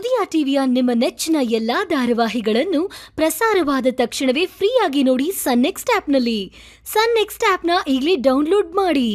ಉದಯ ಟಿವಿಯ ನಿಮ್ಮ ನೆಚ್ಚಿನ ಎಲ್ಲಾ ಧಾರಾವಾಹಿಗಳನ್ನು ಪ್ರಸಾರವಾದ ತಕ್ಷಣವೇ ಫ್ರೀಯಾಗಿ ನೋಡಿ ಸನ್ ನೆಕ್ಸ್ಟ್ ಆಪ್ನಲ್ಲಿ. ಸನ್ ನೆಕ್ಸ್ಟ್ ಆಪ್ನ ಈಗಲೇ ಡೌನ್ಲೋಡ್ ಮಾಡಿ.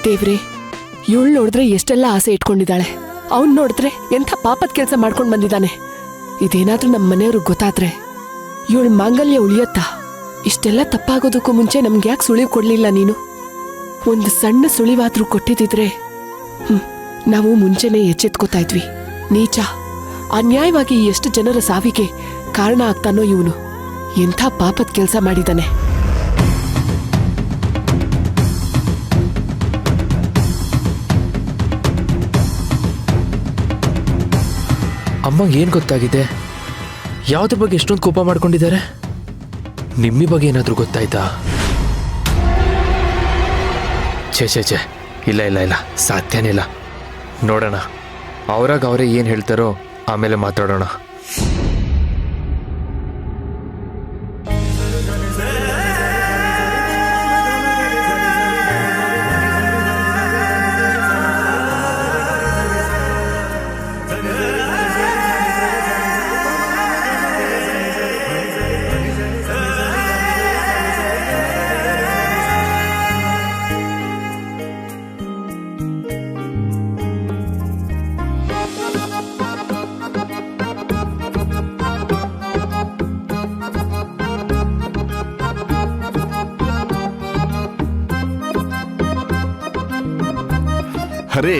ದೇವ್ರೆ, ಇವಳು ನೋಡಿದ್ರೆ ಎಷ್ಟೆಲ್ಲ ಆಸೆ ಇಟ್ಕೊಂಡಿದ್ದಾಳೆ. ಅವನ್ ನೋಡಿದ್ರೆ ಎಂಥ ಪಾಪದ ಕೆಲಸ ಮಾಡ್ಕೊಂಡು ಬಂದಿದ್ದಾನೆ. ಇದೇನಾದ್ರೂ ನಮ್ಮ ಮನೆಯವ್ರಿಗೆ ಗೊತ್ತಾದ್ರೆ ಇವಳು ಮಾಂಗಲ್ಯ ಉಳಿಯತ್ತಾ? ಇಷ್ಟೆಲ್ಲ ತಪ್ಪಾಗೋದಕ್ಕೂ ಮುಂಚೆ ನಮ್ಗೆ ಯಾಕೆ ಸುಳಿವು ಕೊಡ್ಲಿಲ್ಲ ನೀನು? ಒಂದು ಸಣ್ಣ ಸುಳಿವಾದ್ರೂ ಕೊಟ್ಟಿದ್ದಿದ್ರೆ ನಾವು ಮುಂಚೆನೆ ಎಚ್ಚೆತ್ಕೋತಾ ಇದ್ವಿ. ನೀಚ, ಅನ್ಯಾಯವಾಗಿ ಎಷ್ಟು ಜನರ ಸಾವಿಗೆ ಕಾರಣ ಆಗ್ತಾನೋ ಇವನು. ಎಂಥ ಪಾಪದ ಕೆಲಸ ಮಾಡಿದ್ದಾನೆ. ಅಮ್ಮಂಗೆ ಏನು ಗೊತ್ತಾಗಿದೆ? ಯಾವುದ್ರ ಬಗ್ಗೆ ಎಷ್ಟೊಂದು ಕೋಪ ಮಾಡ್ಕೊಂಡಿದ್ದಾರೆ? ನಿಮ್ಮಿ ಬಗ್ಗೆ ಏನಾದರೂ ಗೊತ್ತಾಯ್ತಾ? ಛೇ ಇಲ್ಲ ಇಲ್ಲ ಇಲ್ಲ, ಸಾಧ್ಯನೇ ಇಲ್ಲ. ನೋಡೋಣ, ಅವರಾಗ ಅವರೇ ಏನು ಹೇಳ್ತಾರೋ ಆಮೇಲೆ ಮಾತಾಡೋಣ. ಅರೇ,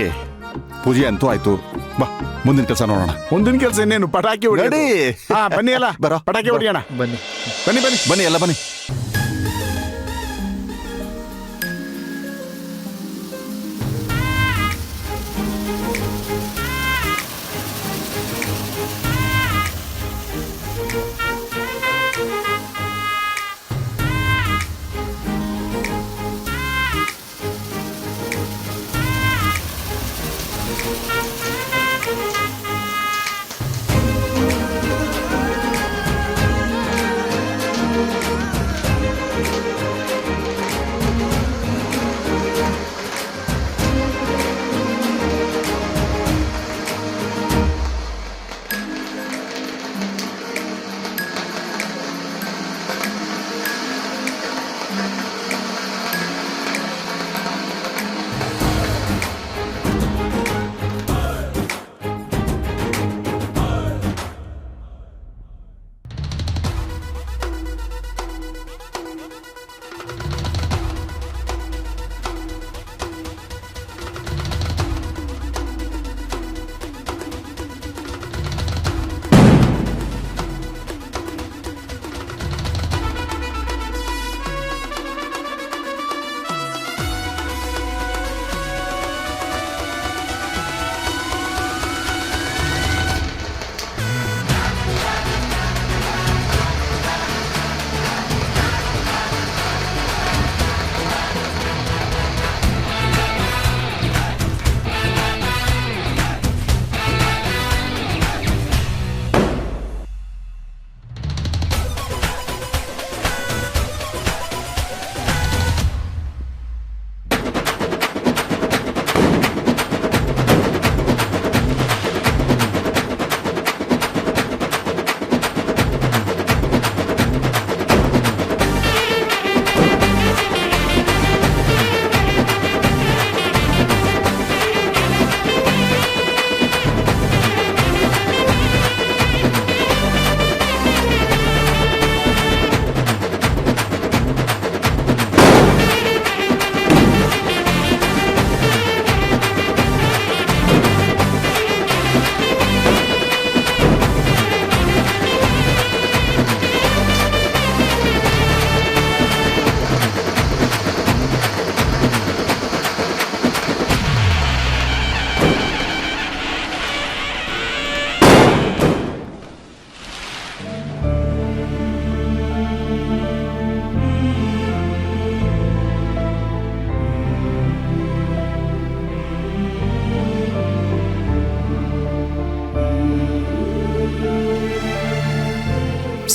ಪೂಜೆ ಅಂತೂ ಆಯ್ತು. ಬಾ, ಮುಂದಿನ ಕೆಲಸ ನೋಡೋಣ. ಮುಂದಿನ ಕೆಲಸ ಇನ್ನೇನು? ಪಟಾಕಿ ಹೊಡಿ. ಬನ್ನಿ ಎಲ್ಲ, ಬರೋ, ಪಟಾಕಿ ಹೊಡಿಯೋಣ. ಬನ್ನಿ ಬನ್ನಿ ಬನ್ನಿ ಬನ್ನಿ, ಎಲ್ಲ ಬನ್ನಿ.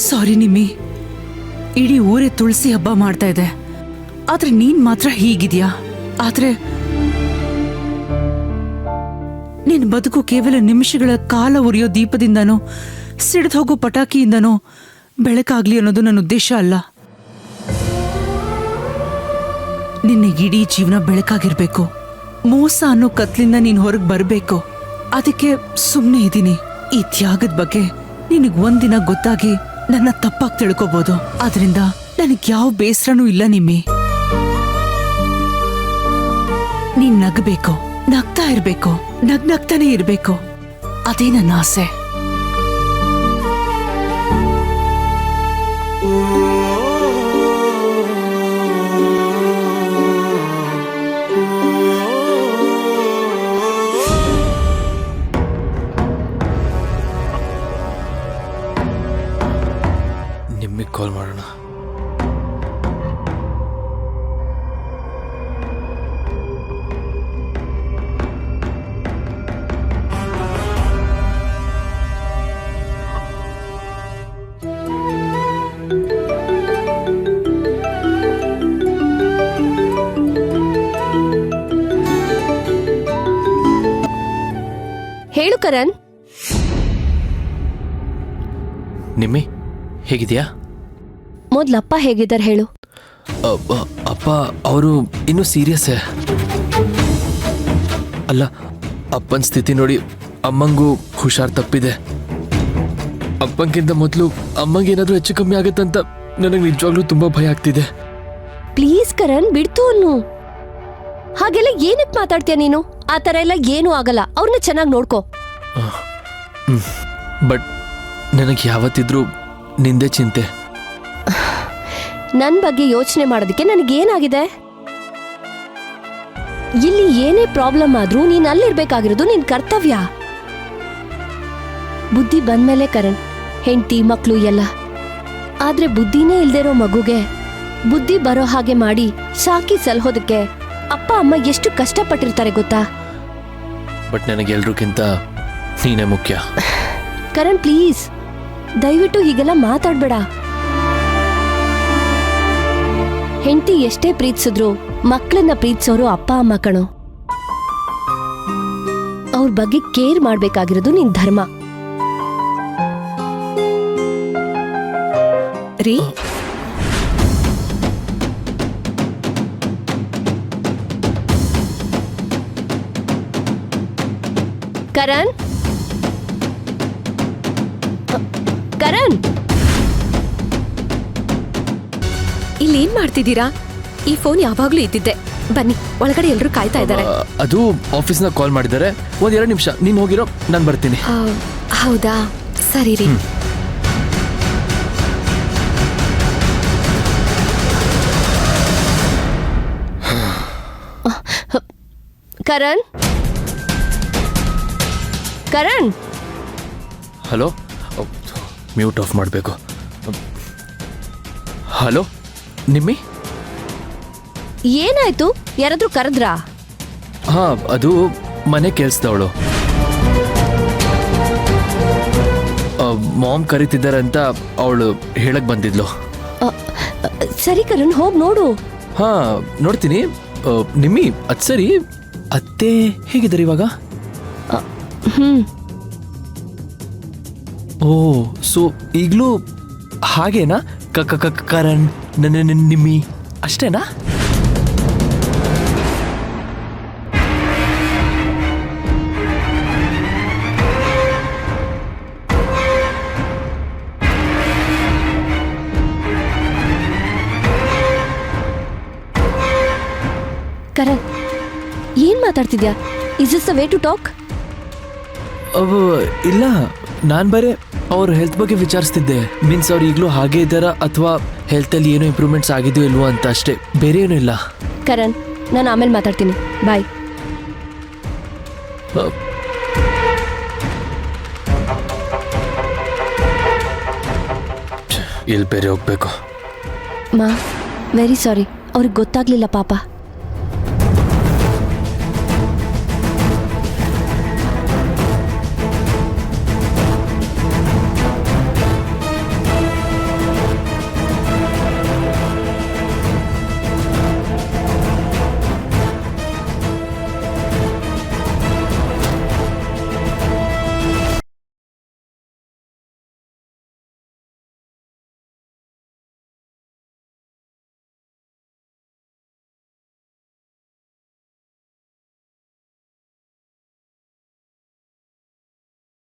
ಸಾರಿ ನಿಮ್ಮಿ, ಇಡೀ ಊರೇ ತುಳಸಿ ಹಬ್ಬ ಮಾಡ್ತಾ ಇದೆ, ಆದ್ರೆ ನೀನ್ ಮಾತ್ರ ಹೀಗಿದ್ಯಾ. ಆದ್ರೆ ನಿನ್ ಬದುಕು ಕೇವಲ ನಿಮಿಷಗಳ ಕಾಲ ಉರಿಯೋ ದೀಪದಿಂದನೋ ಸಿಡಿದು ಹೋಗೋ ಪಟಾಕಿಯಿಂದನೋ ಬೆಳಕಾಗ್ಲಿ ಅನ್ನೋದು ನನ್ನ ಉದ್ದೇಶ ಅಲ್ಲ. ನಿನ್ನ ಇಡೀ ಜೀವನ ಬೆಳಕಾಗಿರ್ಬೇಕು. ಮೋಸ ಅನ್ನೋ ಕತ್ಲಿಂದ ನೀನ್ ಹೊರಗೆ ಬರ್ಬೇಕು. ಅದಕ್ಕೆ ಸುಮ್ಮನೆ ಇದ್ದೀನಿ. ಈ ತ್ಯಾಗದ ಬಗ್ಗೆ ನಿನಗ್ ಒಂದಿನ ಗೊತ್ತಾಗಿ ನನ್ನ ತಪ್ಪಾಗಿ ತಿಳ್ಕೊಬೋದು. ಆದ್ರಿಂದ ನನಗ್ ಯಾವ ಬೇಸರನೂ ಇಲ್ಲ ನಿಮ್ಮಿ. ನೀನ್ ನಗಬೇಕು, ನಗ್ತಾ ಇರ್ಬೇಕು, ನಗ್ನಗ್ತಾನೆ ಇರ್ಬೇಕು. ಅದೇ ನನ್ನ ಆಸೆ. ನಿಮಗೆ ಕಾಲ್ ಮಾಡೋಣ. ಹೇಳು ಕರಣ್. ನಿಮ್ಮಿ ಹೇಗಿದ್ಯಾ? ಮೊದ್ಲಪ್ಪ ಹೇಗಿದ್ದಾರೆ ಹೇಳು. ಅಪ್ಪ ಅವರು ಇನ್ನೂ ಸೀರಿಯಸ್ಸೇ. ಅಲ್ಲ, ಅಪ್ಪನ ಸ್ಥಿತಿ ನೋಡಿ ಅಮ್ಮಂಗೂ ಹುಷಾರ್ ತಪ್ಪಿದೆ. ಅಪ್ಪಂಗಿಂತ ಮೊದಲು ಅಮ್ಮಂಗೆ ಏನಾದರೂ ಹೆಚ್ಚು ಕಮ್ಮಿ ಆಗುತ್ತಂತ ನನಗೆ ನಿಜವಾಗ್ಲೂ ತುಂಬ ಭಯ ಆಗ್ತಿದೆ. ಪ್ಲೀಸ್ ಕರಣ್, ಬಿಡ್ತು ಅನ್ನು. ಹಾಗೆಲ್ಲ ಏನಕ್ಕೆ ಮಾತಾಡ್ತೀಯ ನೀನು? ಆ ಥರ ಎಲ್ಲ ಏನೂ ಆಗಲ್ಲ. ಅವ್ರನ್ನ ಚೆನ್ನಾಗಿ ನೋಡ್ಕೋ. ಬಟ್ ನನಗೆ ಯಾವತ್ತಿದ್ರೂ ನಿಂದೆ ಚಿಂತೆ. ನನ್ನ ಬಗ್ಗೆ ಯೋಚನೆ ಮಾಡೋದಕ್ಕೆ ನನಗೇನಾಗಿದೆ? ಇಲ್ಲಿ ಏನೇ ಪ್ರಾಬ್ಲಮ್ ಆದ್ರೂ ನೀನ್ ಅಲ್ಲಿರ್ಬೇಕಾಗಿರೋದು ನಿನ್ ಕರ್ತವ್ಯ. ಬುದ್ಧಿ ಬಂದ್ಮೇಲೆ ಕರಣ್, ಹೆಂಡತಿ ಮಕ್ಳು ಎಲ್ಲ. ಆದ್ರೆ ಬುದ್ಧಿನೇ ಇಲ್ದಿರೋ ಮಗುಗೆ ಬುದ್ಧಿ ಬರೋ ಹಾಗೆ ಮಾಡಿ ಸಾಕಿ ಸಲಹೋದಕ್ಕೆ ಅಪ್ಪ ಅಮ್ಮ ಎಷ್ಟು ಕಷ್ಟಪಟ್ಟಿರ್ತಾರೆ ಗೊತ್ತಾ? ಬಟ್ ನನಗೆ ಎಲ್ರಿಗಿಂತ ನೀನೇ ಮುಖ್ಯ. ಕರಣ್ ಪ್ಲೀಸ್, ದಯವಿಟ್ಟು ಹೀಗೆಲ್ಲ ಮಾತಾಡ್ಬೇಡ. ಹೆಂಡತಿ ಎಷ್ಟೇ ಪ್ರೀತಿಸಿದ್ರು ಮಕ್ಕಳನ್ನ ಪ್ರೀತಿಸೋರು ಅಪ್ಪ ಅಮ್ಮ ಕಣೋ. ಅವ್ರ ಬಗ್ಗೆ ಕೇರ್ ಮಾಡ್ಬೇಕಾಗಿರೋದು ನಿನ್ ಧರ್ಮ. ರೀ, ಕರಣ್, ಕರಣ್, ಇಲ್ಲೇನ್ ಮಾಡ್ತಿದ್ದೀರಾ? ಈ ಫೋನ್ ಯಾವಾಗ್ಲೂ ಇದ್ದಿದ್ದೆ. ಬನ್ನಿ, ಒಳಗಡೆ ಎಲ್ರು ಕಾಯ್ತಾ ಇದ್ದಾರೆ. ಅದು ಆಫೀಸ್ನ ಕಾಲ್ ಮಾಡಿದ್ದಾರೆ. ಒಂದೆರಡು ನಿಮಿಷ ನೀನು ಹೋಗಿರೋ, ನಾನು ಬರ್ತೀನಿ. ಹೌದಾ, ಸರಿ ರೀ. Karan, Karan. Hello, mute of ಮಾಡಬೇಕು. ಹಲೋ ನಿಮ್ಮಿ, ಏನಾಯ್ತು? ಯಾರಾದ್ರೂ ಕರೆದ್ರಾ? ಹಾಂ, ಅದು ಮನೆ ಕೇಳಿಸ್ದವಳು. ಮಾಮ್ ಕರೀತಿದ್ದಾರೆ ಅಂತ ಅವಳು ಹೇಳಕ್ ಬಂದಿದ್ಲು. ಸರಿ ಕರಣ್, ಹೋಗ್ ನೋಡು. ಹಾ, ನೋಡ್ತೀನಿ. ನಿಮ್ಮಿ, ಅದು ಸರಿ, ಅತ್ತೆ ಹೇಗಿದ್ದಾರೆ ಇವಾಗ? ಓ, ಸೊ ಈಗಲೂ ಹಾಗೇನಾ? ಕರಣ್, ನಿಮ್ಮಿ ಅಷ್ಟೇನಾ? ಕರಣ್, ಏನ್ ಮಾತಾಡ್ತಿದ್ಯಾ? Is this the way to talk? ಇಲ್ಲ, ನಾನು ಬರೇ ಅವ್ರ ಹೆಲ್ತ್ ಬಗ್ಗೆ ವಿಚಾರಿಸ್ತಿದ್ದೆ. ಮೀನ್ಸ್ ಅವ್ರು ಈಗಲೂ ಹಾಗೆ ಇದ್ದಾರಾ ಅಥವಾ ಹೆಲ್ತಲ್ಲಿ ಏನೋ ಇಂಪ್ರೂವ್ಮೆಂಟ್ಸ್ ಆಗಿದೆಯೋ ಇಲ್ವೋ ಅಂತ ಅಷ್ಟೇ, ಬೇರೆ ಏನೂ ಇಲ್ಲ. ಕರಣ್, ನಾನು ಆಮೇಲೆ ಮಾತಾಡ್ತೀನಿ. ಬಾಯ್. ಇಲ್ಲಿ ಬೇರೆ ಹೋಗ್ಬೇಕು. ಮಾ, ವೆರಿ ಸಾರಿ, ಅವ್ರಿಗೆ ಗೊತ್ತಾಗ್ಲಿಲ್ಲ ಪಾಪ.